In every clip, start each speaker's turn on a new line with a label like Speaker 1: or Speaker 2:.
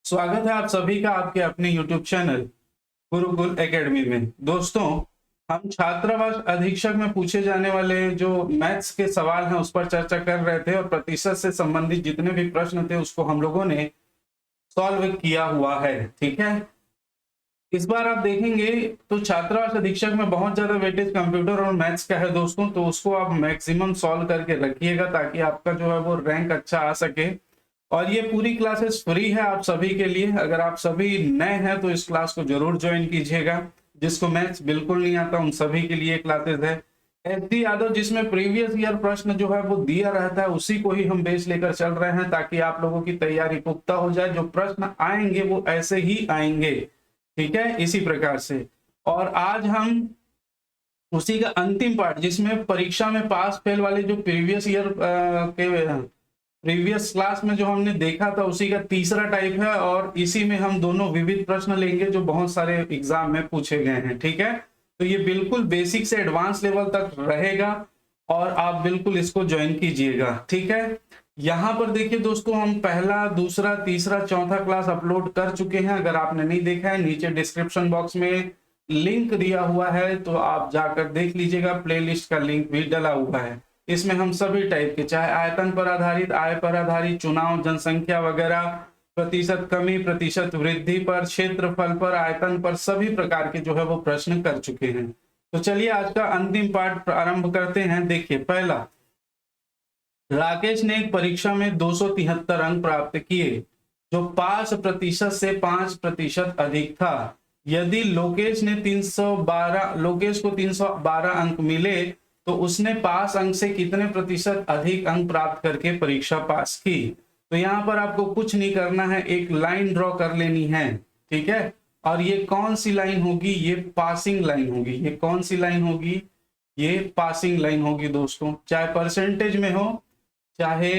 Speaker 1: स्वागत है आप सभी का आपके अपने YouTube चैनल गुरुकुल एकेडमी में। दोस्तों, हम छात्रावास अधीक्षक में पूछे जाने वाले जो मैथ्स के सवाल हैं उस पर चर्चा कर रहे थे और प्रतिशत से संबंधित जितने भी प्रश्न थे उसको हम लोगों ने सॉल्व किया हुआ है। ठीक है, इस बार आप देखेंगे तो छात्रावास अधीक्षक में बहुत ज्यादा वेटेज कंप्यूटर और मैथ्स का है दोस्तों, तो उसको आप मैक्सिमम सॉल्व करके रखिएगा ताकि आपका जो है वो रैंक अच्छा आ सके। और ये पूरी क्लासेस फ्री है आप सभी के लिए। अगर आप सभी नए हैं तो इस क्लास को जरूर ज्वाइन कीजिएगा। जिसको मैथ्स बिल्कुल नहीं आता उन सभी के लिए क्लासेस है। SD यादव जिसमें प्रीवियस ईयर प्रश्न जो है वो दिया रहता है उसी को ही हम बेस लेकर चल रहे हैं ताकि आप लोगों की तैयारी पुख्ता हो जाए। जो प्रश्न आएंगे वो ऐसे ही आएंगे, ठीक है, इसी प्रकार से। और आज हम उसी का अंतिम पार्ट जिसमें परीक्षा में पास फेल वाले जो प्रीवियस ईयर के प्रीवियस क्लास में जो हमने देखा था उसी का तीसरा टाइप है और इसी में हम दोनों विविध प्रश्न लेंगे जो बहुत सारे एग्जाम में पूछे गए हैं। ठीक है, तो ये बिल्कुल बेसिक से एडवांस लेवल तक रहेगा और आप बिल्कुल इसको ज्वाइन कीजिएगा। ठीक है, यहाँ पर देखिए दोस्तों, हम पहला दूसरा तीसरा चौथा क्लास अपलोड कर चुके हैं। अगर आपने नहीं देखा है नीचे डिस्क्रिप्शन बॉक्स में लिंक दिया हुआ है तो आप जाकर देख लीजिएगा। प्लेलिस्ट का लिंक भी डला हुआ है। इसमें हम सभी टाइप के, चाहे आयतन पर आधारित, आय पर आधारित, चुनाव, जनसंख्या वगैरह, प्रतिशत कमी, प्रतिशत वृद्धि पर, क्षेत्रफल पर, आयतन पर, सभी प्रकार के जो है वो प्रश्न कर चुके हैं। तो चलिए आज का अंतिम पार्ट प्रारंभ करते हैं। देखिए, पहला, राकेश ने एक परीक्षा में 273 अंक प्राप्त किए जो पास प्रतिशत से 5% अधिक था। यदि लोकेश को 312 अंक मिले तो उसने पास अंक से कितने प्रतिशत अधिक अंक प्राप्त करके परीक्षा पास की। तो यहाँ पर आपको कुछ नहीं करना है, एक लाइन ड्रॉ कर लेनी है। ठीक है, और ये कौन सी लाइन होगी? ये पासिंग लाइन होगी। ये कौन सी लाइन होगी? ये पासिंग लाइन होगी दोस्तों, चाहे परसेंटेज में हो चाहे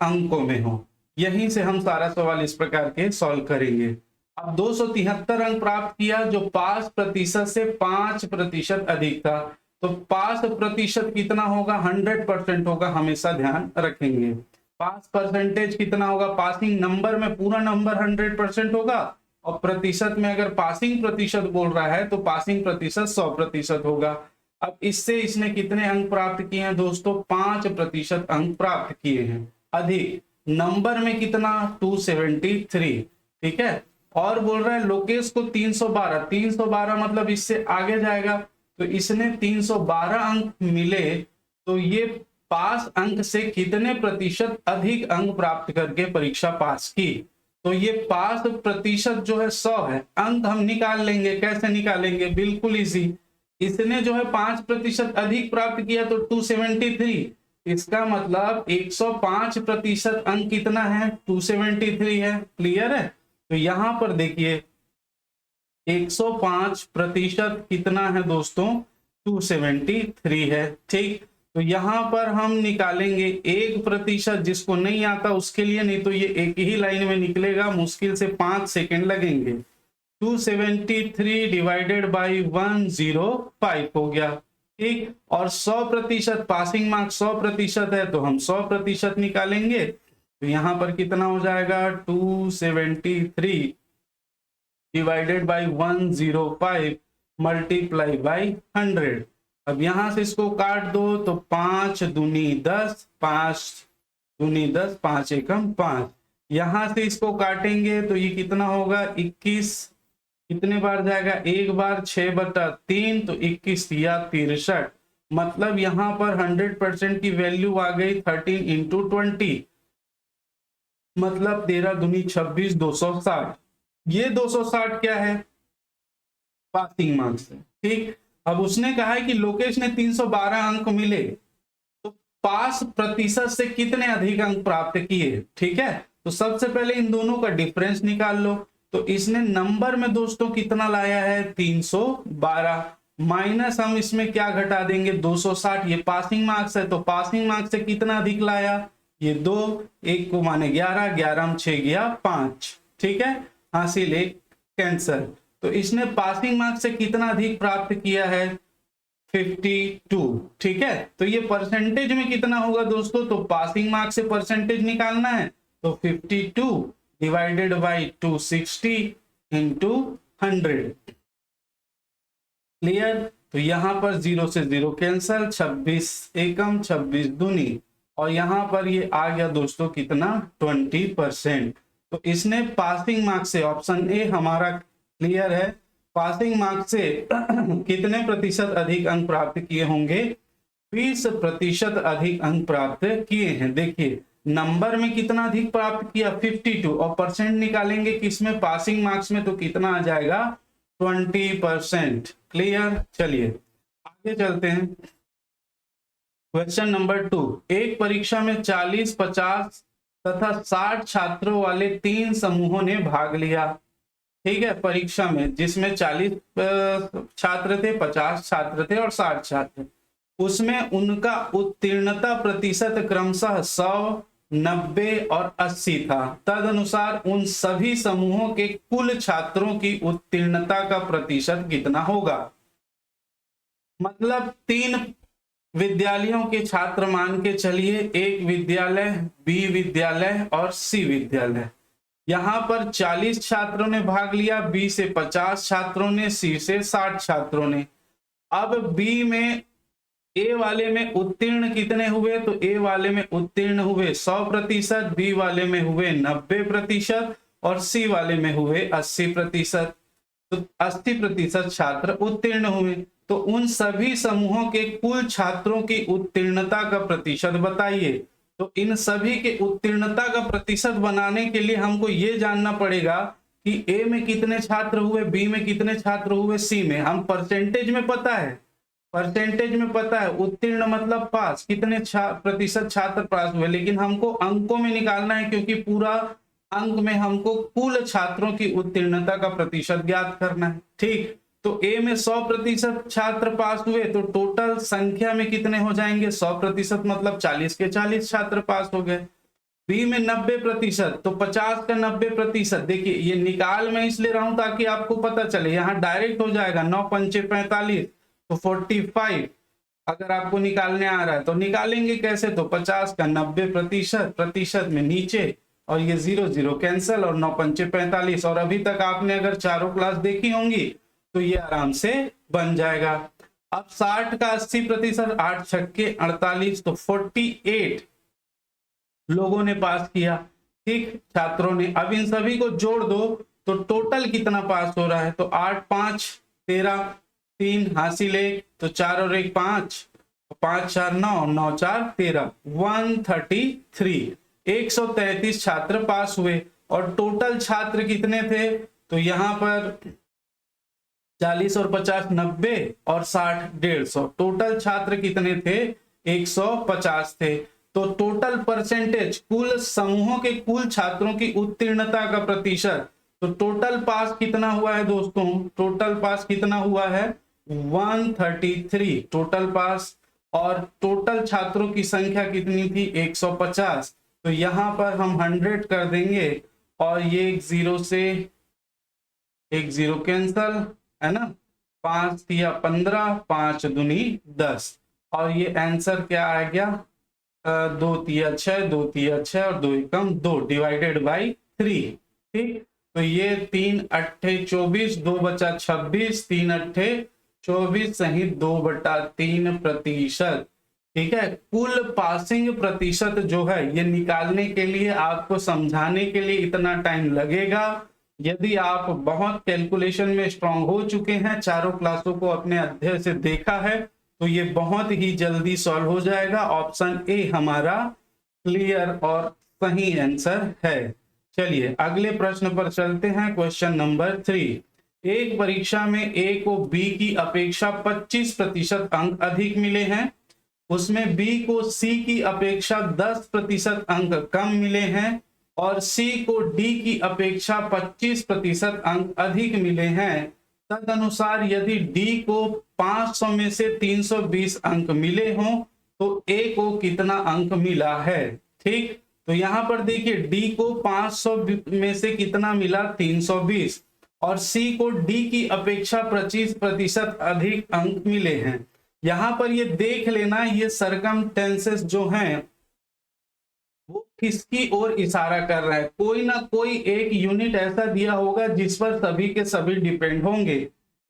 Speaker 1: अंकों में हो। यहीं से हम सारा सवाल इस प्रकार के सॉल्व करेंगे। अब 273 अंक प्राप्त किया जो पास प्रतिशत से 5% अधिक था। तो पास प्रतिशत कितना होगा? 100% होगा, हमेशा ध्यान रखेंगे। पास परसेंटेज कितना होगा? पासिंग नंबर में पूरा नंबर 100% होगा और प्रतिशत में अगर पासिंग प्रतिशत बोल रहा है तो पासिंग प्रतिशत 100% होगा। अब इससे इसने कितने अंक प्राप्त किए हैं दोस्तों? 5% अंक प्राप्त किए हैं। अधिक नंबर में कितना? 273। ठीक है, और बोल रहा है लोकेश को 312 मतलब इससे आगे जाएगा। तो इसने 312 अंक मिले तो ये पास अंक से कितने प्रतिशत अधिक अंक प्राप्त करके परीक्षा पास की। तो ये पास प्रतिशत जो है 100 है। अंक हम निकाल लेंगे, कैसे निकालेंगे? बिल्कुल इजी। इसने जो है 5% अधिक प्राप्त किया तो 273, इसका मतलब 105% अंक कितना है? 273 है। क्लियर है? तो यहां पर देखिए 105% कितना है दोस्तों? 273 है। ठीक, तो यहां पर हम निकालेंगे 1%, जिसको नहीं आता उसके लिए, नहीं तो ये एक ही लाइन में निकलेगा, मुश्किल से 5 सेकेंड लगेंगे। 273 डिवाइडेड बाई 105 हो गया। ठीक, और 100% पासिंग मार्क्स 100% है तो हम 100% निकालेंगे। तो यहां पर कितना हो जाएगा? 273 डिवाइडेड बाई 105 मल्टीप्लाई बाई 100। अब यहां से इसको काट दो तो 5 दूनी 10, 5 दूनी 10, 5 एकम 5। यहां से इसको काटेंगे तो ये कितना होगा? 21। कितने बार जाएगा? एक बार। 6/3 तो 21 या 63। मतलब यहां पर 100% की वैल्यू आ गई 13 इंटू 20, मतलब 13 दूनी 26, 260। ये 260 क्या है? पासिंग मार्क्स है। ठीक, अब उसने कहा है कि लोकेश ने 312 अंक मिले तो पास प्रतिशत से कितने अधिक अंक प्राप्त किए। ठीक है, तो सबसे पहले इन दोनों का डिफरेंस निकाल लो। तो इसने नंबर में दोस्तों कितना लाया है? 312, माइनस हम इसमें क्या घटा देंगे? 260। ये पासिंग मार्क्स है तो पासिंग मार्क्स से कितना अधिक लाया? ये 2, 1 को माने 11, 11 में 6 गया 5। ठीक है, हासिल एक कैंसर। तो इसने पासिंग मार्क्स से कितना अधिक प्राप्त किया है? 52। ठीक है, तो ये परसेंटेज में कितना होगा दोस्तों? तो पासिंग मार्क्स से परसेंटेज निकालना है तो 52 डिवाइडेड बाई 260 इंटू 100। क्लियर? तो यहाँ पर 0 से 0 कैंसल, 26 एकम 26 दूनी, और यहाँ पर ये आ गया दोस्तों कितना 20%। तो इसने पासिंग मार्क्स से, ऑप्शन ए हमारा क्लियर है, पासिंग मार्क्स से कितने प्रतिशत अधिक अंक प्राप्त किए होंगे? 20% अधिक अंक प्राप्त किए हैं। देखिए नंबर में कितना अधिक प्राप्त किया 52, और परसेंट निकालेंगे किसमें? पासिंग मार्क्स में, तो कितना आ जाएगा 20%। क्लियर? चलिए आगे चलते हैं। क्वेश्चन नंबर 2, एक परीक्षा में 40, 50 तथा 60 छात्रों वाले 3 समूहों ने भाग लिया। ठीक है, परीक्षा में जिसमें 40 छात्र थे, 50 छात्र थे और 60 छात्र, उसमें उनका उत्तीर्णता प्रतिशत क्रमशः 100, 90 और 80 था। तदनुसार उन सभी समूहों के कुल छात्रों की उत्तीर्णता का प्रतिशत कितना होगा? मतलब 3 विद्यालयों के छात्र मान के चलिए, एक विद्यालय, बी विद्यालय और सी विद्यालय। यहाँ पर 40 छात्रों ने भाग लिया, बी से 50 छात्रों ने, सी से 60 छात्रों ने। अब बी में, ए वाले में उत्तीर्ण कितने हुए? तो ए वाले में उत्तीर्ण हुए 100%, बी वाले में हुए 90% और सी वाले में हुए 80%। तो 80% छात्र उत्तीर्ण हुए। तो उन सभी समूहों के कुल छात्रों की उत्तीर्णता का प्रतिशत बताइए। तो इन सभी के उत्तीर्णता का प्रतिशत बनाने के लिए हमको ये जानना पड़ेगा कि ए में कितने छात्र हुए, बी में कितने छात्र हुए, सी में। हम परसेंटेज में पता है, परसेंटेज में पता है उत्तीर्ण मतलब पास, कितने प्रतिशत छात्र पास हुए, लेकिन हमको अंकों में निकालना है, क्योंकि पूरा अंक में हमको कुल छात्रों की उत्तीर्णता का प्रतिशत ज्ञात करना है। ठीक, तो ए में 100% छात्र पास हुए, तो टोटल संख्या में कितने हो जाएंगे? 100% मतलब 40 के 40 छात्र पास हो गए। बी में 90%, तो 50 का 90%। देखिए ये निकाल मैं इसलिए रहा हूं ताकि आपको पता चले, यहाँ डायरेक्ट हो जाएगा 9 पंचे 45, तो 45। अगर आपको निकालने आ रहा है तो निकालेंगे कैसे? तो 50 का 90%, प्रतिशत में नीचे, और ये 0 0 कैंसल, और 9 पंचे 45। और अभी तक आपने अगर चारों क्लास देखी होंगी तो ये आराम से बन जाएगा। अब 60 का 80%, 8 छक्के 48, तो 48 लोगों ने पास किया। ठीक, छात्रों ने। अब इन सभी को जोड़ दो तो टोटल कितना पास हो रहा है? तो 8 5 13, 3 हासिल 1, तो 4 और 1 5, 5 4 9, 9 4 13, 133, 133 छात्र पास हुए। और टोटल छात्र कितने थे? तो यहाँ पर 40 और 50 90 और 60 150। टोटल छात्र कितने थे? 150 थे। तो टोटल परसेंटेज, कुल समूहों के कुल छात्रों की उत्तीर्णता का प्रतिशत, तो टोटल पास कितना हुआ है दोस्तों? टोटल पास कितना हुआ है? 133 टोटल पास। और टोटल छात्रों की संख्या कितनी थी? 150। तो यहां पर हम 100 कर देंगे, और ये 0 से 0 कैंसल, है ना। 5 या 15, 5 दूनी 10, और ये आंसर क्या आ गया? 2 तिया 6, 2 तिया 6 और 2 एकम 2, डिवाइडेड बाई 3। ठीक, तो ये 3 अट्ठे 24, 2 बचा 26, 3 अट्ठे 24 सही 2/3%। ठीक है, कुल पासिंग प्रतिशत जो है ये निकालने के लिए, आपको समझाने के लिए इतना टाइम लगेगा। यदि आप बहुत कैलकुलेशन में स्ट्रांग हो चुके हैं, चारों क्लासों को अपने अध्ययन से देखा है, तो ये बहुत ही जल्दी सॉल्व हो जाएगा। ऑप्शन ए हमारा क्लियर और सही आंसर है। चलिए अगले प्रश्न पर चलते हैं। क्वेश्चन नंबर 3, एक परीक्षा में ए को बी की अपेक्षा 25% अंक अधिक मिले हैं, उसमें बी को सी की अपेक्षा 10% अंक कम मिले हैं, और सी को डी की अपेक्षा 25% अंक अधिक मिले हैं। तदनुसार यदि डी को 500 में से 320 अंक मिले हों तो ए को कितना अंक मिला है? ठीक, तो यहां पर देखिए डी को 500 में से कितना मिला? 320, और सी को डी की अपेक्षा 25% अधिक अंक मिले हैं। यहां पर ये देख लेना, ये सरकमटेंसेस जो हैं वो किसकी ओर इशारा कर रहा है। कोई ना कोई एक यूनिट ऐसा दिया होगा जिस पर सभी के सभी डिपेंड होंगे।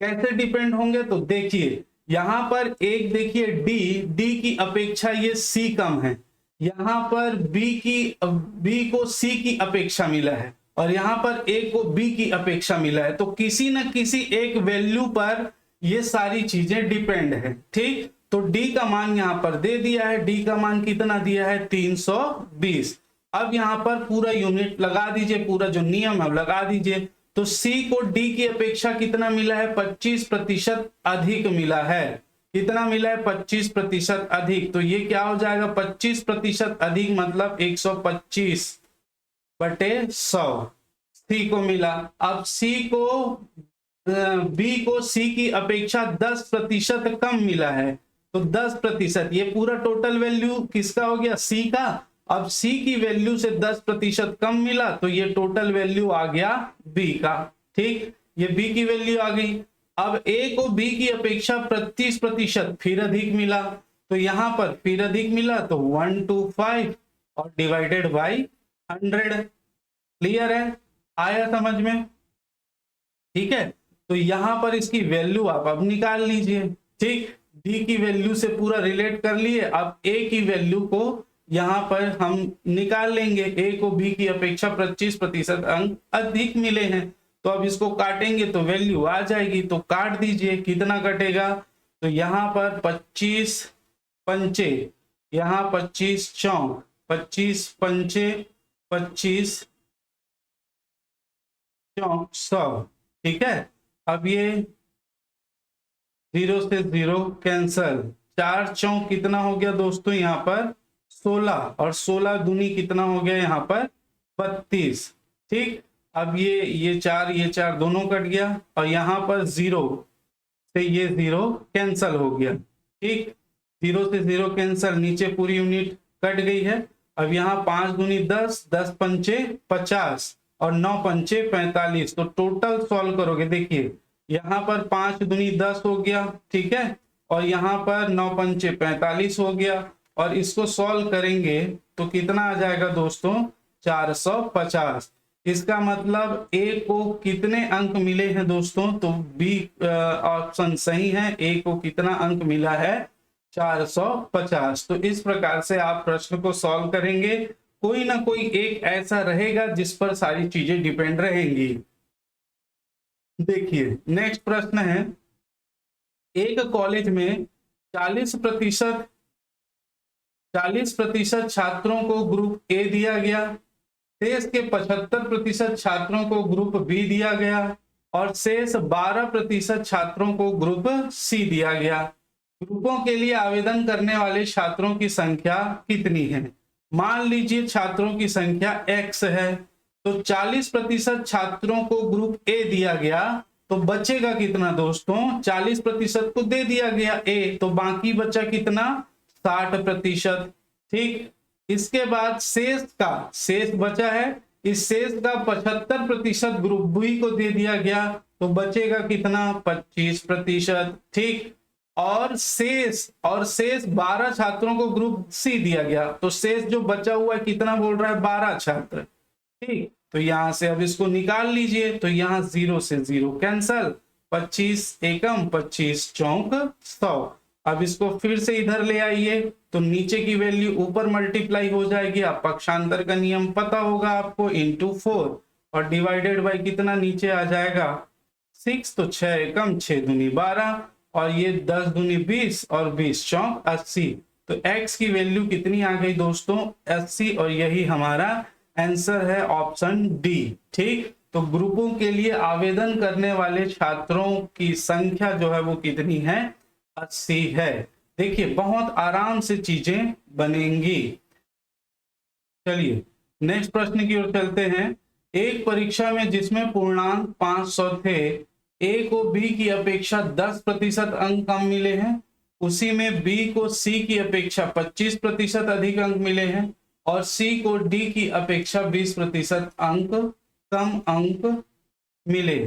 Speaker 1: कैसे डिपेंड होंगे, तो देखिए यहां पर एक देखिए डी की अपेक्षा ये सी कम है, यहां पर बी को सी की अपेक्षा मिला है, और यहां पर ए को बी की अपेक्षा मिला है। तो किसी न किसी एक वैल्यू पर ये सारी चीजें डिपेंड है। ठीक, तो डी का मान यहां पर दे दिया है, डी का मान कितना दिया है 320। अब यहां पर पूरा यूनिट लगा दीजिए, पूरा जो नियम है लगा दीजिए। तो सी को डी की अपेक्षा कितना मिला है 25% अधिक मिला है। कितना मिला है 25% अधिक, तो ये क्या हो जाएगा 25% अधिक मतलब 125/100 सी को मिला। अब सी को बी को सी की अपेक्षा 10% कम मिला है, तो 10%, ये पूरा टोटल वैल्यू किसका हो गया सी का। अब सी की वैल्यू से 10% कम मिला, तो ये टोटल वैल्यू आ गया बी का। ठीक, ये बी की वैल्यू आ गई। अब ए को बी की अपेक्षा 25% फिर अधिक मिला, तो यहां पर फिर अधिक मिला तो 125 और डिवाइडेड बाई 100। क्लियर है, आया समझ में। ठीक है, तो यहां पर इसकी वैल्यू आप अब निकाल लीजिए। ठीक, डी की वैल्यू से पूरा रिलेट कर लिए, अब ए की वैल्यू को यहां पर हम निकाल लेंगे। ए को बी की अपेक्षा 25% अंक अधिक मिले हैं, तो अब इसको काटेंगे तो वैल्यू आ जाएगी, तो काट दीजिए। कितना कटेगा, तो यहां पर 25 पंचे, यहां 25 चौक, 25 पंचे 25 चौक 100। ठीक है, अब ये 0 से 0 कैंसल, 4 चौक कितना हो गया दोस्तों यहाँ पर 16, और 16 दूनी कितना हो गया यहाँ पर 32। ठीक, अब ये 4 दोनों कट गया, और यहाँ पर 0 से ये 0 कैंसल हो गया। ठीक, 0 से 0 कैंसल, नीचे पूरी यूनिट कट गई है। अब यहाँ 5 दूनी 10, 10 पंचे 50 और 9 पंचे 45। तो टोटल सॉल्व करोगे, देखिए यहाँ पर 5 दूनी 10 हो गया, ठीक है, और यहाँ पर 9 पंचे 45 हो गया, और इसको सॉल्व करेंगे तो कितना आ जाएगा दोस्तों 450। इसका मतलब ए को कितने अंक मिले हैं दोस्तों, तो बी ऑप्शन सही है, ए को कितना अंक मिला है 450। तो इस प्रकार से आप प्रश्न को सॉल्व करेंगे। कोई ना कोई एक ऐसा रहेगा जिस पर सारी चीजें डिपेंड रहेंगी। देखिए नेक्स्ट प्रश्न है, एक कॉलेज में 40% छात्रों को ग्रुप ए दिया गया, शेष के 75% छात्रों को ग्रुप बी दिया गया, और शेष 12% छात्रों को ग्रुप सी दिया गया। ग्रुपों के लिए आवेदन करने वाले छात्रों की संख्या कितनी है। मान लीजिए छात्रों की संख्या x है, तो 40% छात्रों को ग्रुप ए दिया गया, तो बचेगा कितना दोस्तों, 40% को दे दिया गया ए, तो बाकी बचा कितना 60%। ठीक, इसके बाद शेष बचा है, इस शेष का 75% ग्रुप बी को दे दिया गया, तो बचेगा कितना 25%। ठीक, और शेष 12 छात्रों को ग्रुप सी दिया गया, तो शेष जो बचा हुआ है कितना बोल रहा है 12 छात्र। ठीक, तो यहां से अब इसको निकाल लीजिए, तो यहां 0 से 0 कैंसल, 25 एकम 25 चौक 100। अब इसको फिर से इधर ले आइए, तो नीचे की वैल्यू ऊपर मल्टीप्लाई हो जाएगी। आप पक्षांतर का नियम पता होगा आपको, इंटू 4 और डिवाइडेड बाई कितना नीचे आ जाएगा 6, तो 6 एकम 6 दूनी 12, और ये 10 दूनी 20 और 20 चौक 80। तो x की वैल्यू कितनी आ गई दोस्तों 80, और यही हमारा आंसर है ऑप्शन डी। ठीक, तो ग्रुपों के लिए आवेदन करने वाले छात्रों की संख्या जो है वो कितनी है 80 है। देखिए बहुत आराम से चीजें बनेंगी। चलिए नेक्स्ट प्रश्न की ओर चलते हैं। एक परीक्षा में जिसमें पूर्णांक 500 थे, ए को बी की अपेक्षा 10% अंक कम मिले हैं, उसी में बी को सी की अपेक्षा 25% अधिक अंक मिले हैं, और सी को डी की अपेक्षा 20% कम अंक मिले।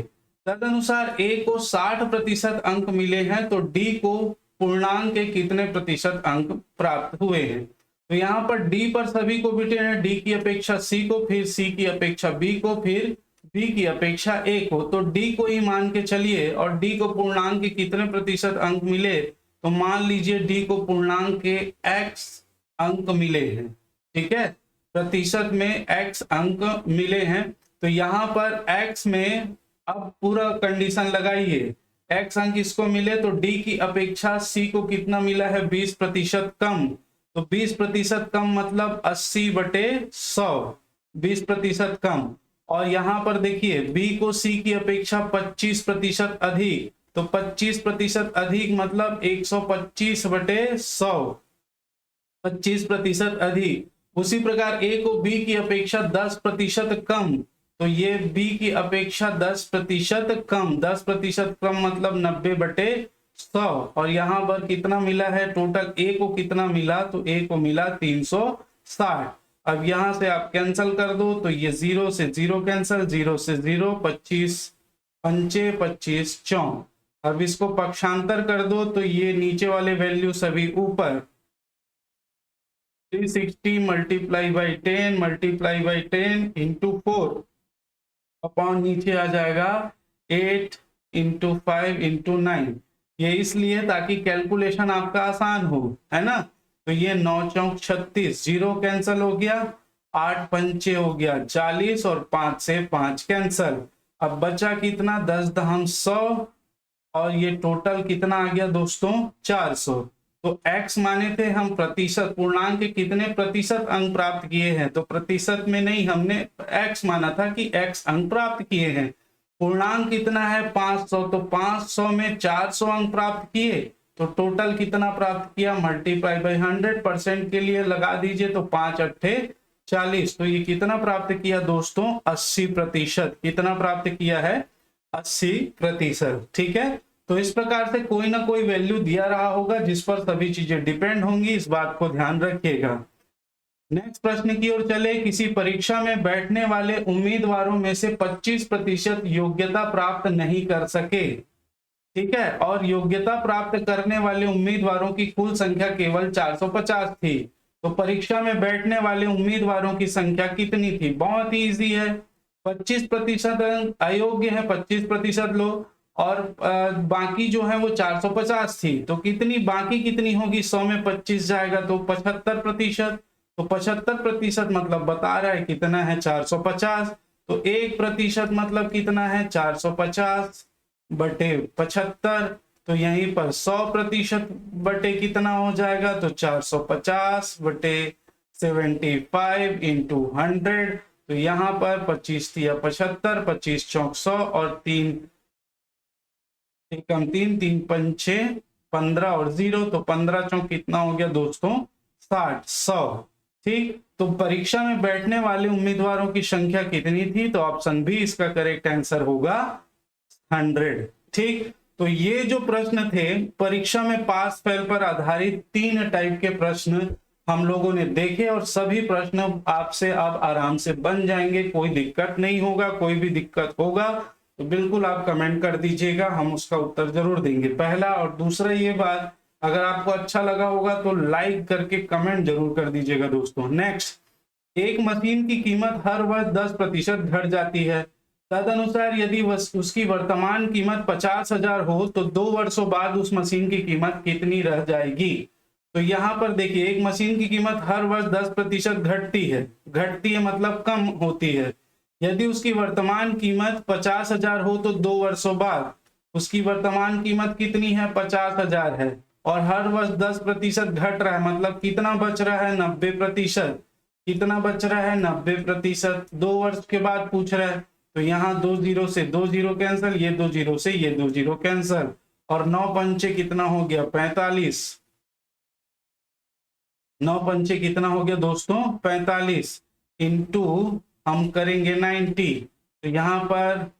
Speaker 1: तदनुसार ए को 60% अंक मिले हैं, तो डी को पूर्णांक के कितने प्रतिशत अंक प्राप्त हुए हैं। तो यहाँ पर डी पर सभी को बिटेन है, डी की अपेक्षा सी को, फिर सी की अपेक्षा बी को, फिर बी की अपेक्षा ए को। तो डी को ही मान के चलिए, और डी को पूर्णांक के कितने प्रतिशत अंक मिले, तो मान लीजिए डी को पूर्णांक के x अंक मिले हैं, ठीक है, प्रतिशत में x अंक मिले हैं। तो यहाँ पर x में अब पूरा कंडीशन लगाइए, x अंक इसको मिले तो d की अपेक्षा c को कितना मिला है, 20% कम। तो 20% कम मतलब 80/100, 20% कम। और यहाँ पर देखिए b को c की अपेक्षा 25% अधिक, तो 25% अधिक मतलब 125/100, 25% अधिक। उसी प्रकार a को b की अपेक्षा 10% कम, तो ये b की अपेक्षा 10% कम, 10% कम मतलब 90/100। और यहाँ पर कितना मिला है टोटल, a को कितना मिला, तो a को मिला 360। अब यहाँ से आप कैंसल कर दो, तो ये 0 से 0 कैंसल, 0 से 0, 25 पंचे 25 चौं। अब इसको पक्षांतर कर दो, तो ये नीचे वाले वैल्यू सभी ऊपर, 360 मल्टीप्लाई बाई 10 इंटू 4 अपॉन नीचे आ जाएगा 8 इंटू 5 इंटू 9। ये इसलिए ताकि कैलकुलेशन आपका आसान हो, है ना। तो ये 9 चौक 36, 0 कैंसल हो गया, 8 पंचे हो गया 40, और 5 से 5 कैंसल। अब बचा कितना, 10 दहम 100, और ये टोटल कितना आ गया दोस्तों, 400। तो x माने थे हम प्रतिशत, पूर्णांक के कितने प्रतिशत अंक प्राप्त किए हैं, तो प्रतिशत में नहीं, हमने x माना था कि x अंक प्राप्त किए हैं। पूर्णांक कितना है 500, तो 500 में 400 अंक प्राप्त किए, तो टोटल कितना प्राप्त किया, मल्टीप्लाई बाई 100% के लिए लगा दीजिए, तो 5 अट्ठे 40। तो ये कितना प्राप्त किया दोस्तों, 80%। कितना प्राप्त किया है, 80%, ठीक है। तो इस प्रकार से कोई ना कोई वैल्यू दिया रहा होगा जिस पर सभी चीजें डिपेंड होंगी, इस बात को ध्यान रखिएगा। नेक्स्ट प्रश्न की ओर चले। किसी परीक्षा में बैठने वाले उम्मीदवारों में से 25% योग्यता प्राप्त नहीं कर सके, ठीक है, और योग्यता प्राप्त करने वाले उम्मीदवारों की कुल संख्या केवल 450 थी। तो परीक्षा में बैठने वाले उम्मीदवारों की संख्या कितनी थी, बहुत ही इजी है, 25% अयोग्य है, 25% लोग, और बाकी जो है वो 450 थी। तो कितनी बाकी कितनी होगी, 100 में 25 जाएगा तो 75%। तो 75% मतलब बता रहा है कितना है, 450। तो 1% मतलब कितना है, 450 बटे 75। तो यहीं पर 100% बटे कितना हो जाएगा, तो 450 बटे 75 इंटू 100। तो यहाँ पर 25 या 75, 25 चौक 100, और 3 कम 3, 3 पंचे 15 और 0, तो 15 चौक कितना हो गया दोस्तों, 60, 100, ठीक। तो परीक्षा में बैठने वाले उम्मीदवारों की संख्या कितनी थी, तो ऑप्शन बी इसका करेक्ट आंसर होगा 100, ठीक। तो ये जो प्रश्न थे परीक्षा में पास फेल पर आधारित 3 टाइप के प्रश्न हम लोगों ने देखे, और सभी प्रश्न आपसे अब आराम से बन जाएंगे, कोई दिक्कत नहीं होगा। कोई भी दिक्कत होगा तो बिल्कुल आप कमेंट कर दीजिएगा, हम उसका उत्तर जरूर देंगे, पहला। और दूसरा ये बात, अगर आपको अच्छा लगा होगा तो लाइक करके कमेंट जरूर कर दीजिएगा दोस्तों। नेक्स्ट, एक मशीन की कीमत हर वर्ष 10% घट जाती है, तदनुसार यदि उसकी वर्तमान कीमत 50,000 हो तो 2 वर्षों बाद उस मशीन की कीमत कितनी रह जाएगी। तो यहाँ पर देखिए, एक मशीन की कीमत हर वर्ष 10% घटती है मतलब कम होती है। यदि उसकी वर्तमान कीमत 50,000 हो तो 2 वर्षों बाद उसकी वर्तमान कीमत कितनी है, 50,000 है, और हर वर्ष 10% घट रहा है, मतलब कितना बच रहा है, 90%। कितना बच रहा है, 90%। 2 वर्ष के बाद पूछ रहा है, तो यहाँ 2 0 से 2 0 कैंसल, ये 2 0 से ये 2 0 कैंसल, और 9 पंचे कितना हो गया, 45। 9 पंचे कितना हो गया दोस्तों, 45, इंटू हम करेंगे 90। तो यहाँ पर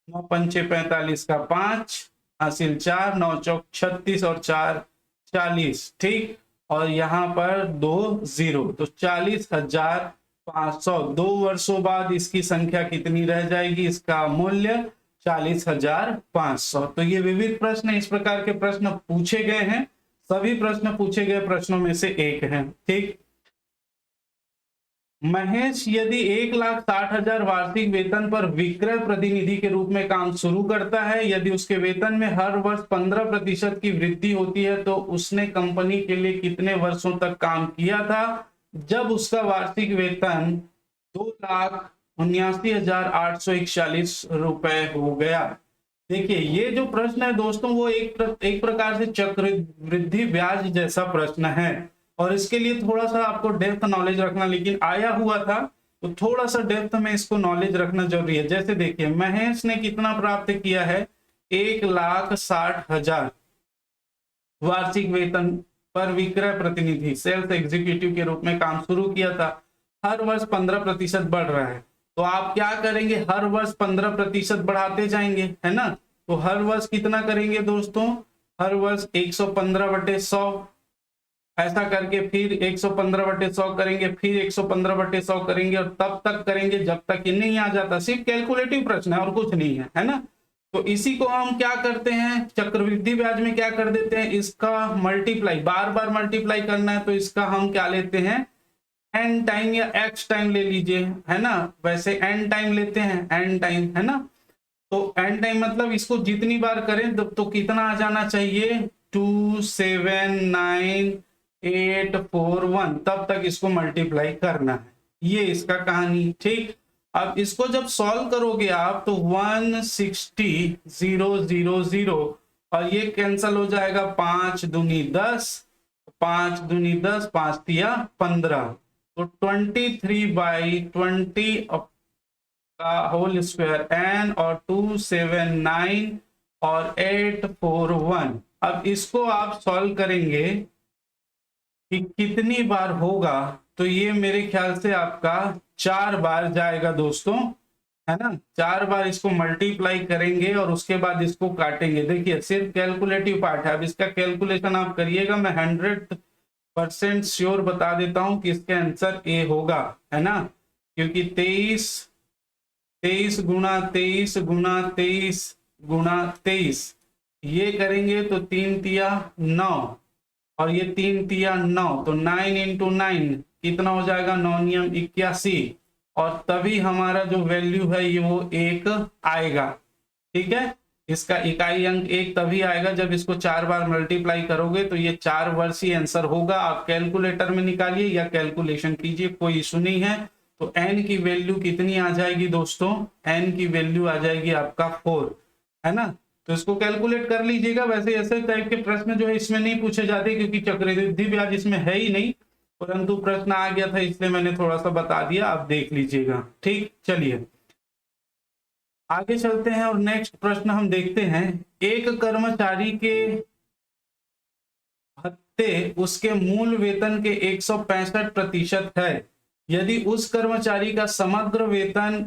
Speaker 1: 9 पंचे 45 का 5 हासिल 4, 9 चौक 36 और 4 40, ठीक। और यहाँ पर 2 0, तो 40,500। 2 वर्षों बाद इसकी संख्या कितनी रह जाएगी, इसका मूल्य 40,500। तो ये विविध प्रश्न, इस प्रकार के प्रश्न पूछे गए हैं, सभी प्रश्न पूछे गए प्रश्नों में से एक है, ठीक। महेश यदि 1,60,000 वार्षिक वेतन पर विक्रय प्रतिनिधि के रूप में काम शुरू करता है, यदि उसके वेतन में हर वर्ष 15% की वृद्धि होती है, तो उसने कंपनी के लिए कितने वर्षों तक काम किया था जब उसका वार्षिक वेतन 2,79,841 रुपए हो गया। देखिए ये जो प्रश्न है दोस्तों, वो एक प्रकार से चक्रवृद्धि ब्याज जैसा प्रश्न है, और इसके लिए थोड़ा सा आपको डेप्थ नॉलेज रखना, लेकिन आया हुआ था तो थोड़ा सा डेप्थ में इसको नॉलेज रखना जरूरी है। जैसे देखिए महेश ने कितना प्राप्त किया है, 1,60,000 वार्षिक वेतन पर विक्रय प्रतिनिधि सेल्स एग्जीक्यूटिव के रूप में काम शुरू किया था। हर वर्ष 15% बढ़ रहा है, तो आप क्या करेंगे, हर वर्ष 15% बढ़ाते जाएंगे, है ना। तो हर वर्ष कितना करेंगे दोस्तों, हर वर्ष 115/100 ऐसा करके, फिर 115/100 करेंगे, फिर 115/100 करेंगे, और तब तक करेंगे जब तक ये नहीं आ जाता। सिर्फ कैलकुलेटिव प्रश्न है और कुछ नहीं है, है ना। तो इसी को हम क्या करते हैं, चक्रवृद्धि ब्याज में क्या कर देते हैं, इसका मल्टीप्लाई, बार बार मल्टीप्लाई करना है, तो इसका हम क्या लेते हैं, n टाइम या x टाइम ले लीजिए, है ना। वैसे n टाइम लेते हैं, n टाइम, है ना। तो n टाइम मतलब इसको जितनी बार करें तो कितना आ जाना चाहिए, 279,841, तब तक इसको मल्टीप्लाई करना है। ये इसका कहानी, ठीक। अब इसको जब सॉल्व करोगे आप तो 160,000 और ये कैंसल हो जाएगा, 5 दूनी 10, 5 दूनी 10, 5 तिया 15, तो 23/20 का होल स्क्वायर n और 279 और 841। अब इसको आप सॉल्व करेंगे कि कितनी बार होगा, तो ये मेरे ख्याल से आपका 4 बार जाएगा दोस्तों, है ना। 4 बार इसको मल्टीप्लाई करेंगे और उसके बाद इसको काटेंगे। देखिए सिर्फ कैलकुलेटिव पार्ट है, अब इसका कैलकुलेशन आप करिएगा, मैं 100% श्योर बता देता हूं कि इसका आंसर ए होगा, है ना। क्योंकि 23 गुणा 23 गुणा 23 गुणा 23 ये करेंगे तो 3 तिया 9 और ये 3 तिया 9, तो 9 × 9 कितना हो जाएगा, 9 नियम 81, और तभी हमारा जो वैल्यू है ये वो 1 आएगा, ठीक है। इसका इकाई अंक 1 तभी आएगा जब इसको 4 बार मल्टीप्लाई करोगे, तो ये 4 वर्षीय आंसर होगा। आप कैलकुलेटर में निकालिए या कैलकुलेशन कीजिए, कोई इशू नहीं है। तो n की वैल्यू कितनी आ जाएगी दोस्तों, n की वैल्यू आ जाएगी आपका 4, है ना। तो इसको कैलकुलेट कर लीजिएगा। वैसे ऐसे टाइप के प्रश्न जो है इसमें नहीं पूछे जाते, क्योंकि चक्रवृद्धि ब्याज इसमें है ही नहीं, परंतु प्रश्न आ गया था इसलिए मैंने थोड़ा सा बता दिया, आप देख लीजिएगा, ठीक। चलिए आगे चलते हैं और नेक्स्ट प्रश्न हम देखते हैं। एक कर्मचारी के भत्ते उसके मूल वेतन के 165% है। यदि उस कर्मचारी का समग्र वेतन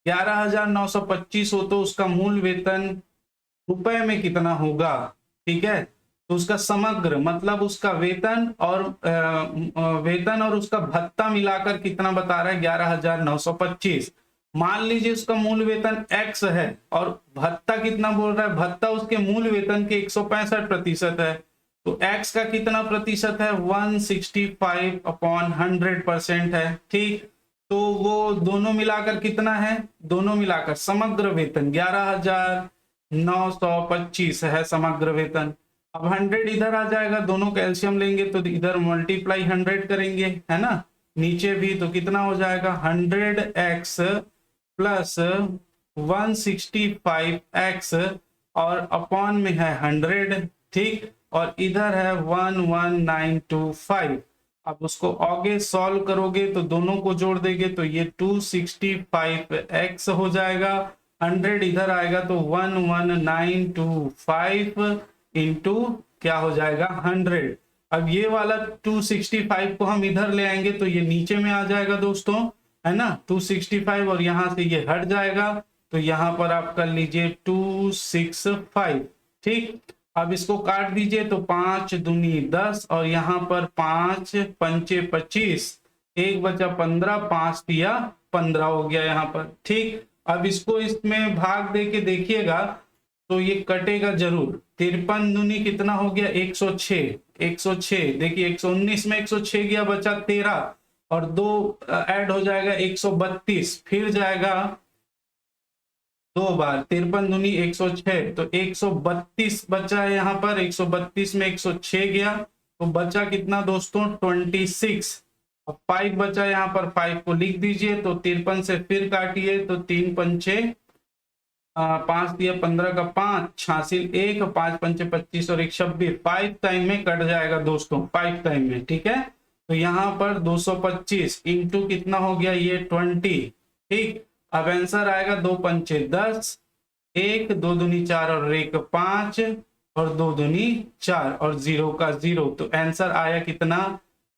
Speaker 1: 11,925 हो तो उसका मूल वेतन रुपए में कितना होगा, ठीक है। तो उसका समग्र मतलब उसका वेतन और उसका भत्ता मिलाकर कितना बता रहा है, 11,925। मान लीजिए उसका मूल वेतन x है और भत्ता कितना बोल रहा है, भत्ता उसके मूल वेतन के 165% है, तो x का कितना प्रतिशत है, 165/100% है, ठीक। तो वो दोनों मिलाकर कितना है, दोनों मिलाकर समग्र वेतन 11,925 है समग्र वेतन। अब 100 इधर आ जाएगा, दोनों कैल्शियम लेंगे तो इधर मल्टीप्लाई 100 करेंगे, है ना। नीचे भी तो कितना हो जाएगा, 100x प्लस 165x और अपॉन में है 100, ठीक। और इधर है 11925। अब उसको आगे सॉल्व करोगे तो दोनों को जोड़ देंगे तो ये 265x हो जाएगा, 100 इधर आएगा तो 11925 इंटू क्या हो जाएगा 100। अब ये वाला 265 को हम इधर ले आएंगे तो ये नीचे में आ जाएगा दोस्तों, है ना, 265, और यहां से ये हट जाएगा तो यहां पर आप कर लीजिए 265, ठीक। अब इसको काट दीजिए तो 5 दूनी 10 और यहाँ पर 5 पंचे 25, 1 बचा 15, 5 दिया 15 हो गया यहाँ पर, ठीक। अब इसको इसमें भाग दे के देखिएगा तो ये कटेगा जरूर। 53 दूनी कितना हो गया, 106, 106। देखिए 119 में 106 गया, बचा 13 और 2 ऐड हो जाएगा 132, फिर जाएगा 2 बार, 53 दूनी 106, तो 132 बचा है यहाँ पर। 132 में 106 गया तो बचा कितना दोस्तों 26। अब 5 बचा यहाँ पर, 5 को लिख दीजिए। तो 53 से फिर काटिए तो 3 पंचे 5 दिया 15 का 5, 86 1, 5 पंचे 25 और 1 26। 5 टाइम में कट जाएगा दोस्तों, 5 टाइम में, ठीक है। तो यहाँ पर 225 इंटू कितना हो गया ये 20, ठीक। अब आंसर आएगा 2 पंचे 10, 1 2 दूनी 4 और 1 5 और 2 दूनी 4 और 0 का 0। तो आंसर आया कितना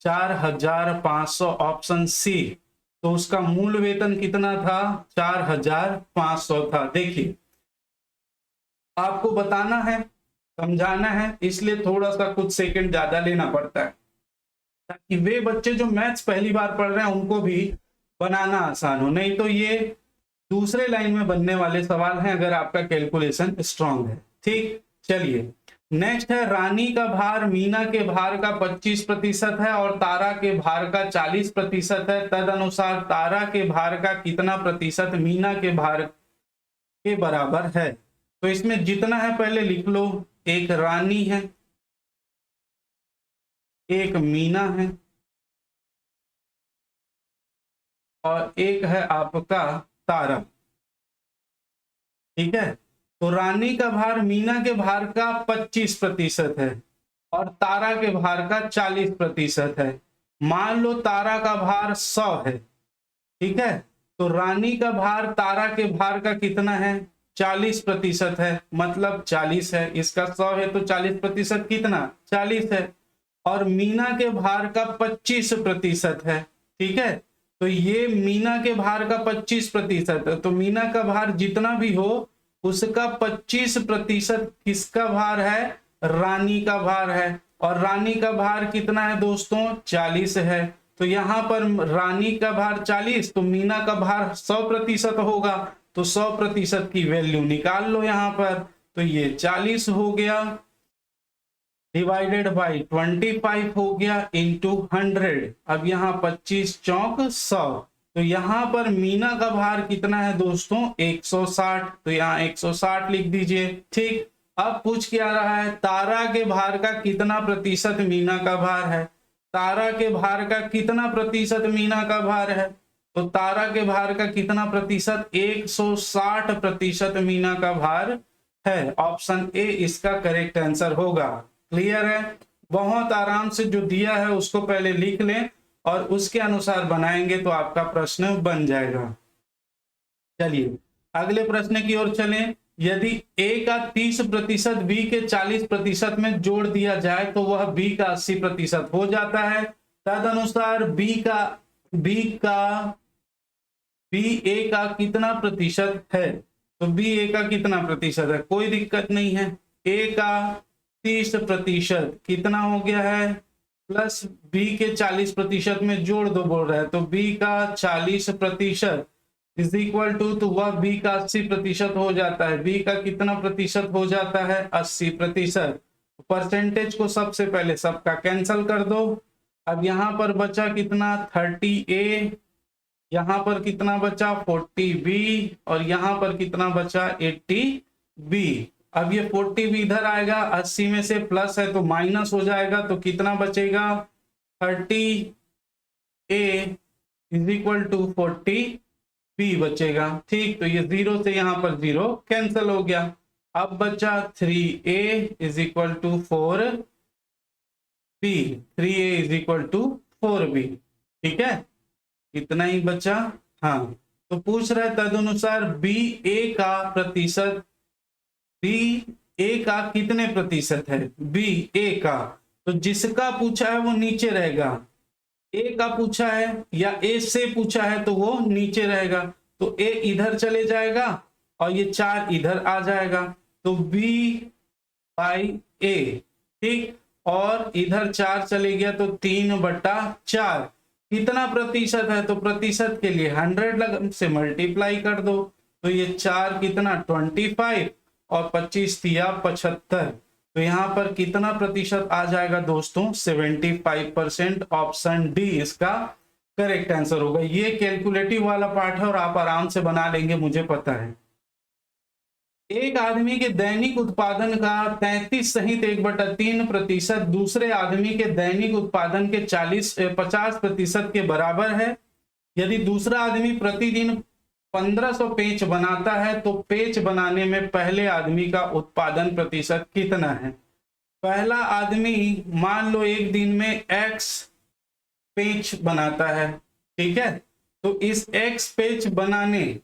Speaker 1: 4500, ऑप्शन सी। तो उसका मूल वेतन कितना था 4500 था। देखिए आपको बताना है, समझाना है, इसलिए थोड़ा सा कुछ सेकंड ज्यादा लेना पड़ता है ताकि वे बच्चे जो मैथ्स पहली बार पढ़ रहे हैं उनको भी बनाना आसान हो। नहीं तो ये दूसरे लाइन में बनने वाले सवाल हैं अगर आपका कैलकुलेशन स्ट्रांग है, ठीक। चलिए नेक्स्ट है, रानी का भार मीना के भार का 25% है और तारा के भार का 40% है। तदनुसार तारा के भार का कितना प्रतिशत मीना के भार के बराबर है। तो इसमें जितना है पहले लिख लो। एक रानी है, एक मीना है और एक है आपका तारा, ठीक है। तो रानी का भार मीना के भार का 25% है और तारा के भार का 40% है। मान लो तारा का भार 100 है, ठीक है। तो रानी का भार तारा के भार का कितना है 40% है, मतलब 40 है। इसका 100 है तो 40% कितना 40 है। और मीना के भार का 25% है, ठीक है। तो ये मीना के भार का 25% है, तो मीना का भार जितना भी हो उसका 25% किसका भार है रानी का भार है। और रानी का भार कितना है दोस्तों 40 है। तो यहाँ पर रानी का भार 40 तो मीना का भार 100% होगा। तो 100% की वैल्यू निकाल लो यहाँ पर। तो ये 40 हो गया डिवाइडेड बाई 25 हो गया इंटू 100। अब यहाँ 25 चौक 100। तो यहाँ पर मीना का भार कितना है दोस्तों 160, तो यहाँ 160 लिख दीजिए, ठीक। अब पूछ क्या रहा है तारा के भार का कितना प्रतिशत मीना का भार है। तारा के भार का कितना प्रतिशत मीना का भार है। तो तारा के भार का कितना प्रतिशत 160% मीना का भार है। ऑप्शन ए इसका करेक्ट आंसर होगा। क्लियर है। बहुत आराम से जो दिया है उसको पहले लिख लें और उसके अनुसार बनाएंगे तो आपका प्रश्न बन जाएगा। चलिए अगले प्रश्न की ओर चलें। यदि a का 30% b के 40% में जोड़ दिया जाए तो वह b का 80% हो जाता है। तदनुसार b a का कितना प्रतिशत है। तो b a का कितना प्रतिशत है, कोई दिक्कत नहीं है। a का 30% कितना हो गया है प्लस b के 40% में जोड़ दो बोल रहा है। तो b का 40% इज इक्वल टू, तो वह b का 80% हो जाता है। b का कितना प्रतिशत हो जाता है 80%। परसेंटेज को सबसे पहले सबका कैंसिल कर दो। अब यहाँ पर बचा कितना 30a, यहाँ पर कितना बचा 40b और यहाँ पर कितना बचा 80b। अब ये 40b इधर आएगा, 80 में से प्लस है तो माइनस हो जाएगा। तो कितना बचेगा 30a is equal to 40b बचेगा, ठीक। तो ये 0 से यहाँ पर 0 कैंसिल हो गया। अब बचा 3a is equal to 4b, 3a is equal to 4b, ठीक है। इतना ही बचा। हाँ तो पूछ रहा है तदनुसार बी ए का प्रतिशत, बी ए का कितने प्रतिशत है बी ए का। तो जिसका पूछा है वो नीचे रहेगा। ए का पूछा है या ए से पूछा है तो वो नीचे रहेगा। तो ए इधर चले जाएगा और ये 4 इधर आ जाएगा। तो बी बाई ए, ठीक। और इधर 4 चले गया तो 3/4 कितना प्रतिशत है। तो प्रतिशत के लिए 100 से मल्टीप्लाई कर दो। तो ये 4 कितना 25 और 25 दिया 75। तो यहाँ पर कितना प्रतिशत आ जाएगा दोस्तों 75%। ऑप्शन डी इसका करेक्ट आंसर होगा। ये कैलकुलेटिव वाला पार्ट है और आप आराम से बना लेंगे, मुझे पता है। एक आदमी के दैनिक उत्पादन का 33 सहित 1/3% दूसरे आदमी के दैनिक उत्पादन के 50% के बराबर है। यदि दूसरा आदमी प्रतिदिन 1500 पेच बनाता है तो पेच बनाने में पहले आदमी का उत्पादन प्रतिशत कितना है? पहला आदमी मान लो एक दिन में x पेच बनाता है, ठीक है, तो इस x पेच बनाने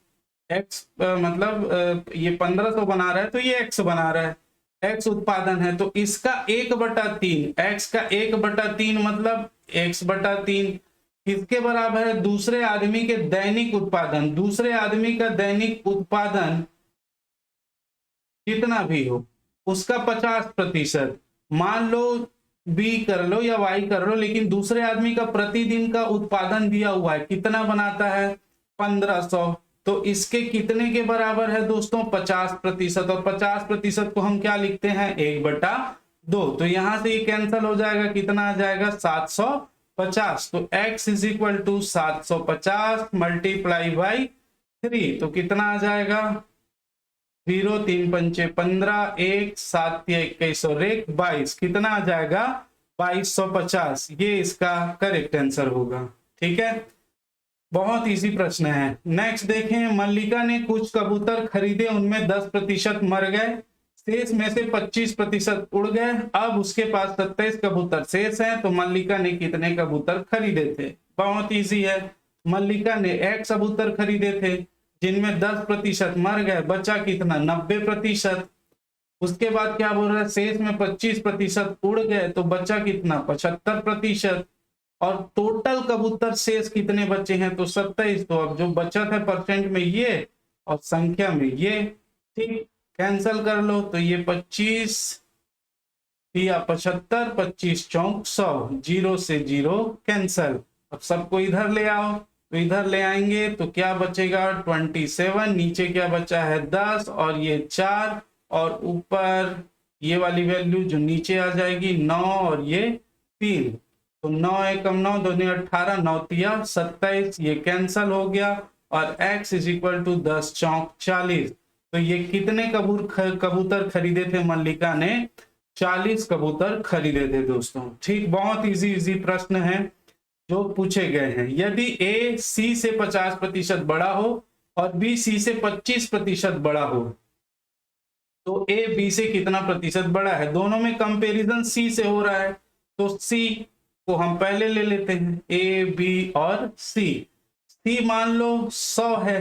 Speaker 1: x मतलब ये 1500 बना रहा है तो ये x बना रहा है, x उत्पादन है, तो इसका 1/3, x का 1/3 मतलब x/3 किसके बराबर है? दूसरे आदमी के दैनिक उत्पादन। दूसरे आदमी का दैनिक उत्पादन कितना भी हो उसका 50%। मान लो बी कर लो या वाई कर लो, लेकिन दूसरे आदमी का प्रतिदिन का उत्पादन दिया हुआ है, कितना बनाता है? 1500, तो इसके कितने के बराबर है दोस्तों? 50%। और 50% को हम क्या लिखते हैं? 1/2। तो यहां से ये कैंसल हो जाएगा, कितना आ जाएगा? 750। तो x is equal to 750 multiply by 3, तो कितना आ जाएगा? 0 3 पंचे 15, 1 7 21 और 1 22, कितना आ जाएगा? 2250। ये इसका करेक्ट आंसर होगा। ठीक है, बहुत इजी प्रश्न है। नेक्स्ट देखें, मल्लिका ने कुछ कबूतर खरीदे, उनमें 10% मर गए, शेष में से 25% उड़ गए। अब उसके पास 27 कबूतर शेष हैं, तो मल्लिका ने कितने कबूतर खरीदे थे? बहुत इजी है। मल्लिका ने एक कबूतर खरीदे थे जिनमें 10% मर गए, बचा कितना? 90%। उसके बाद क्या बोल रहा है? शेष में 25% उड़ गए, तो बचा कितना? 75%। और टोटल कबूतर शेष कितने बचे हैं? तो 27। तो अब जो बचा था परसेंट में ये और संख्या में ये, ठीक, कैंसल कर लो, तो ये 25 या 75, 25 चौक 100, 0 से 0 कैंसल। अब सबको इधर ले आओ, तो इधर ले आएंगे तो क्या बचेगा? 27। नीचे क्या बचा है? 10 और ये 4, और ऊपर ये वाली वैल्यू जो नीचे आ जाएगी 9 और ये 3, तो 9 एकम 9 दूनी 18, 9 तिया 27, ये कैंसल हो गया। और x इज इक्वल टू 10 चौक 40। तो ये कितने कबूतर खरीदे थे मल्लिका ने? 40 कबूतर खरीदे थे दोस्तों। ठीक, बहुत इजी प्रश्न है जो पूछे गए हैं। यदि a c से 50% बड़ा हो और b c से 25% बड़ा हो, तो a b से कितना प्रतिशत बड़ा है? दोनों में कंपैरिजन c से हो रहा है, तो c को हम पहले ले लेते हैं, a b और c। c मान लो 100 है,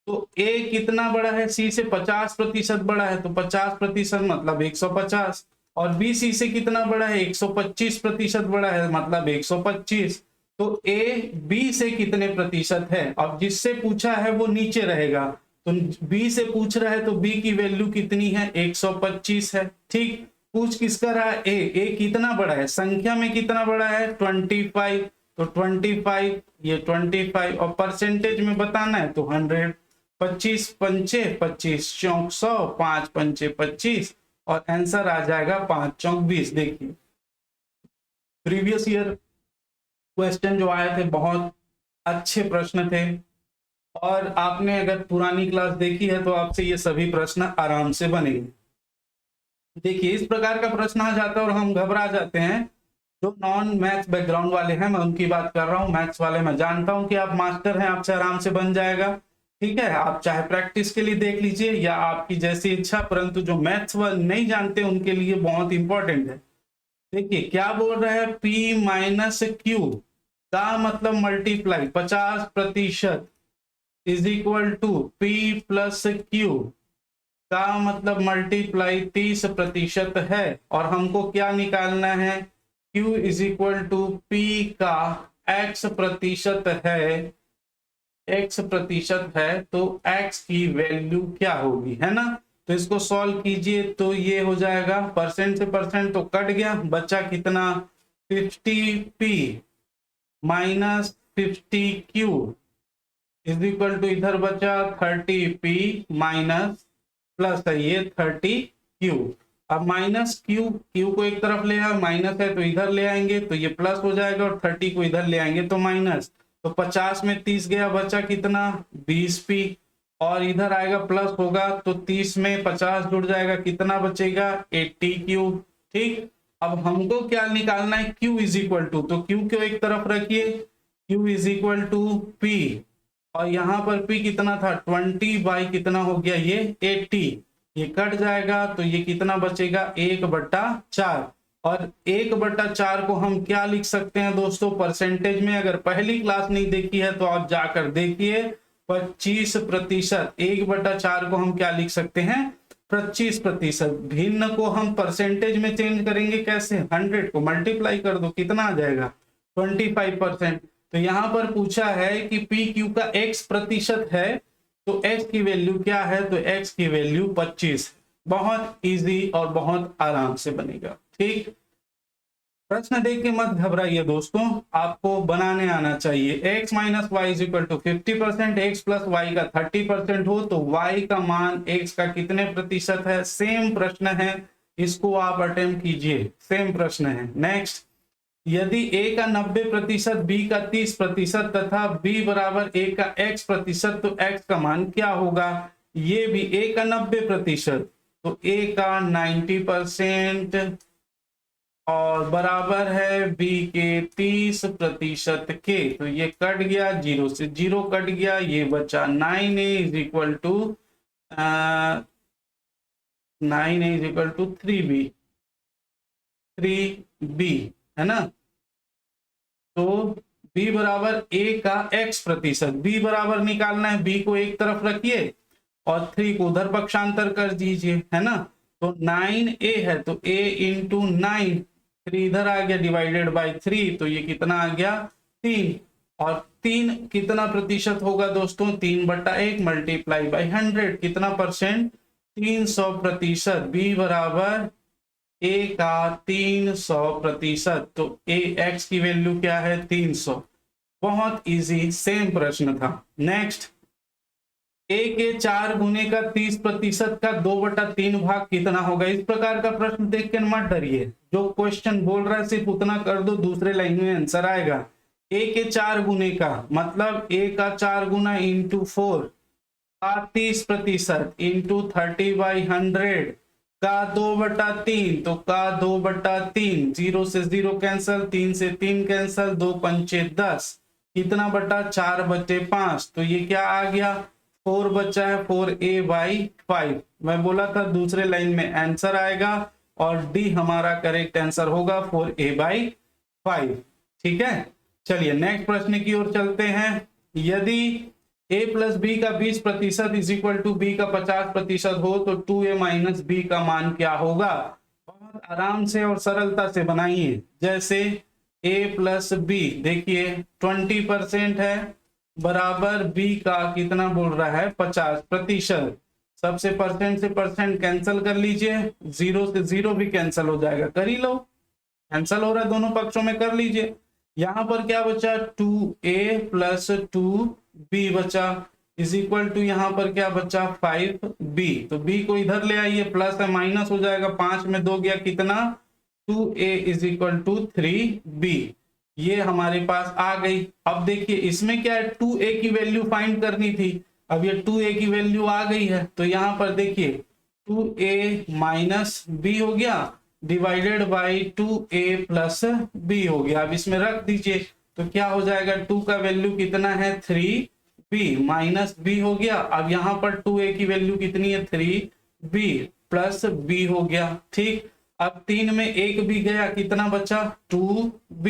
Speaker 1: तो a कितना बड़ा है? c से 50% बड़ा है, तो 50% मतलब 150। और b c से कितना बड़ा है? 125% बड़ा है, मतलब 125। तो a b से कितने प्रतिशत है? अब जिससे पूछा है वो नीचे रहेगा, तो b से पूछ रहा है तो b की वैल्यू कितनी है? 125 है। ठीक, पूछ किसका रहा है? a कितना बड़ा है? संख्या में कितना बड़ा है? 25, तो 25, ये 25, और परसेंटेज में बताना है तो 100। 25 पंचे 25 चौक 100, 5 पंचे 25, और आंसर आ जाएगा 5 चौक 20। देखिए प्रीवियस ईयर क्वेश्चन जो आए थे बहुत अच्छे प्रश्न थे, और आपने अगर पुरानी क्लास देखी है तो आपसे ये सभी प्रश्न आराम से बनेंगे। देखिए इस प्रकार का प्रश्न आ जाता है और हम घबरा जाते हैं। जो नॉन मैथ्स बैकग्राउंड वाले हैं, मैं उनकी बात कर रहा हूँ। मैथ्स वाले मैं जानता हूं कि आप मास्टर हैं, आपसे आराम से बन जाएगा। ठीक है, आप चाहे प्रैक्टिस के लिए देख लीजिए या आपकी जैसी इच्छा, परंतु जो मैथ्स नहीं जानते उनके लिए बहुत इंपॉर्टेंट है। देखिए क्या बोल रहा है? P माइनस क्यू का मतलब multiply 50% is equal to P plus Q का मतलब मल्टीप्लाई 30% है। और हमको क्या निकालना है? Q is equal to P का x% है, x% है, तो x की वैल्यू क्या होगी, है ना? तो इसको सॉल्व कीजिए तो ये हो जाएगा, परसेंट से परसेंट तो कट गया, बचा कितना? 50p minus 50q is equal to इधर बचा 30p माइनस प्लस है ये 30q। अब माइनस q को एक तरफ ले आए, माइनस है तो इधर ले आएंगे तो ये प्लस हो जाएगा, और 30 को इधर ले आएंगे तो माइनस। तो 50 में 30 गया, बचा कितना 20p, और इधर आएगा प्लस होगा तो 30 में 50 जुड़ जाएगा, कितना बचेगा 80q। ठीक, अब हमको क्या निकालना है, q इज इक्वल टू, तो q को एक तरफ रखिए, q is equal to p, और यहाँ पर p कितना था 20 बाई कितना हो गया ये 80, ये कट जाएगा तो ये कितना बचेगा 1/4, और 1/4 को हम क्या लिख सकते हैं दोस्तों परसेंटेज में। अगर पहली क्लास नहीं देखी है तो आप जाकर देखिए, 25%। 1/4 को हम क्या लिख सकते हैं 25%। भिन्न को हम परसेंटेज में चेंज करेंगे कैसे, 100 को मल्टीप्लाई कर दो, कितना आ जाएगा 25%। तो यहाँ पर पूछा है कि पी क्यू का x% है, तो x की वैल्यू क्या है, तो x की वैल्यू 25। बहुत इजी और बहुत आराम से बनेगा। ठीक, प्रश्न देख के मत घबराइए दोस्तों, आपको बनाने आना चाहिए। x minus Y is equal to 50%, x plus Y का 30% हो तो y का मान x का कितने प्रतिशत है। सेम प्रश्न है, इसको आप अटेम्प्ट कीजिए, सेम प्रश्न है। नेक्स्ट, यदि a का 90%, b का 30% तथा b बराबर a का x%, तो x का मान क्या होगा। ये भी a का 90% तो a का 90% और बराबर है b के 30% के, तो ये कट गया, 0 से 0 कट गया, ये बचा 9a is equal to 9a is equal to 3b है ना। तो b बराबर a का x%, b बराबर निकालना है, b को एक तरफ रखिए और 3 को उधर पक्षांतर कर दीजिए, है ना। तो 9a है तो a इंटू 9, 3 इधर आ गया डिवाइडेड बाय 3, तो ये कितना आ गया 3, और 3 कितना प्रतिशत होगा दोस्तों 3/1 मल्टीप्लाई बाय 100, कितना परसेंट 300%। b बराबर a का 300%, तो a x की वैल्यू क्या है 300। बहुत इजी सेम प्रश्न था। नेक्स्ट, a के 4 गुने का 30% का 2/3 भाग कितना होगा। इस प्रकार का प्रश्न देख कर मत डरिए, जो क्वेश्चन बोल रहा है सिर्फ उतना कर दो, दूसरे लाइन में आंसर आएगा। a के 4 गुने का मतलब a का 4 गुना इंटू 4 का 30% इंटू 30/100 का 2/3, तो का 2/3, 0 से 0 कैंसल, 3 से 3 कैंसल, 2 पंचे 10, कितना बटा 4/5, तो ये क्या आ गया 4 बचा है 4a/5। मैं बोला था दूसरे लाइन में आंसर आएगा और डी हमारा करेक्ट आंसर होगा 4a/5। ठीक है, चलिए नेक्स्ट प्रश्न की ओर चलते हैं। यदि a प्लस बी का 20% इज इक्वल टू बी का 50% हो तो 2a माइनस बी का मान क्या होगा। बहुत आराम से और सरलता से बनाइए। जैसे a प्लस बी, देखिए 20% है बराबर b का कितना बोल रहा है 50%। सबसे परसेंट से परसेंट कैंसिल कर लीजिए, 0 से 0 भी कैंसिल हो जाएगा, कर ही लो, कैंसिल हो रहा है दोनों पक्षों में, कर लीजिए। यहाँ पर क्या बचा 2a प्लस 2b बचा इज इक्वल टू यहाँ पर क्या बचा 5b, तो b को इधर ले आइए, प्लस है माइनस हो जाएगा, 5 में 2 गया कितना 2a is equal to 3b, ये हमारे पास आ गई। अब देखिए इसमें क्या है 2a की वैल्यू फाइंड करनी थी, अब ये 2a की वैल्यू आ गई है, तो यहाँ पर देखिए 2a माइनस b हो गया divided by 2a plus b हो गया। अब इसमें रख दीजिए तो क्या हो जाएगा 2 का वैल्यू कितना है 3b माइनस b हो गया। अब यहाँ पर 2a की वैल्यू कितनी है 3b प्लस b हो गया। ठीक, अब 3 में 1 भी गया, कितना बचा 2b,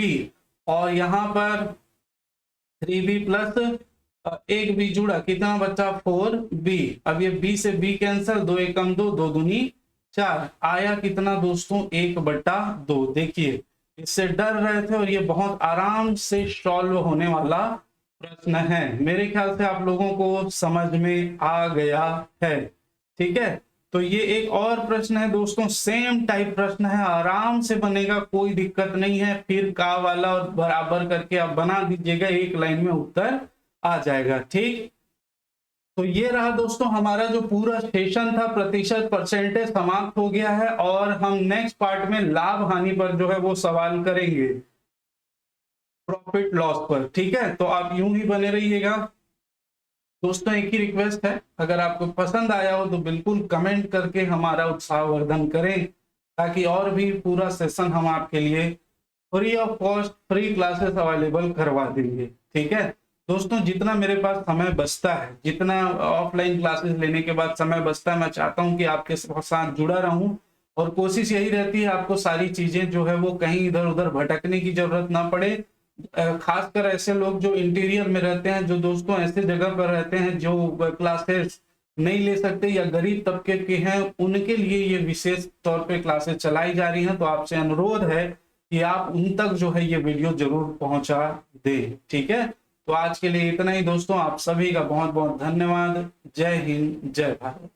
Speaker 1: और यहाँ पर 3b प्लस 1 भी जुड़ा, कितना बचा 4b। अब ये b से b कैंसल, 2 एकम 2, 2 दूनी 4, आया कितना दोस्तों 1/2। देखिए इससे डर रहे थे और ये बहुत आराम से सॉल्व होने वाला प्रश्न है। मेरे ख्याल से आप लोगों को समझ में आ गया है। ठीक है, तो ये एक और प्रश्न है दोस्तों, सेम टाइप प्रश्न है, आराम से बनेगा, कोई दिक्कत नहीं है। फिर का वाला और बराबर करके आप बना दीजिएगा, एक लाइन में उत्तर आ जाएगा। ठीक, तो ये रहा दोस्तों हमारा जो पूरा सेशन था, प्रतिशत परसेंटेज समाप्त हो गया है, और हम नेक्स्ट पार्ट में लाभ हानि पर जो है वो सवाल करेंगे। प्रॉफिट लॉस पर। ठीक है, तो आप यूं ही बने रहिएगा। दोस्तों एक ही रिक्वेस्ट है, अगर आपको पसंद आया हो तो बिल्कुल कमेंट करके हमारा उत्साहवर्धन करें, ताकि और भी पूरा सेशन हम आपके लिए free of cost free classes available करवा देंगे। ठीक है दोस्तों, जितना मेरे पास समय बचता है, जितना ऑफलाइन क्लासेस लेने के बाद समय बचता है, मैं चाहता हूं कि आपके साथ जुड़ा रहूं, और कोशिश यही रहती है आपको सारी चीजें जो है वो कहीं इधर उधर भटकने की जरूरत ना पड़े। खासकर ऐसे लोग जो इंटीरियर में रहते हैं, जो दोस्तों ऐसे जगह पर रहते हैं जो क्लासेस नहीं ले सकते या गरीब तबके के हैं, उनके लिए ये विशेष तौर पे क्लासेस चलाई जा रही हैं। तो आपसे अनुरोध है कि आप उन तक जो है ये वीडियो जरूर पहुंचा दें। ठीक है, तो आज के लिए इतना ही दोस्तों, आप सभी का बहुत बहुत धन्यवाद। जय हिंद, जय भारत।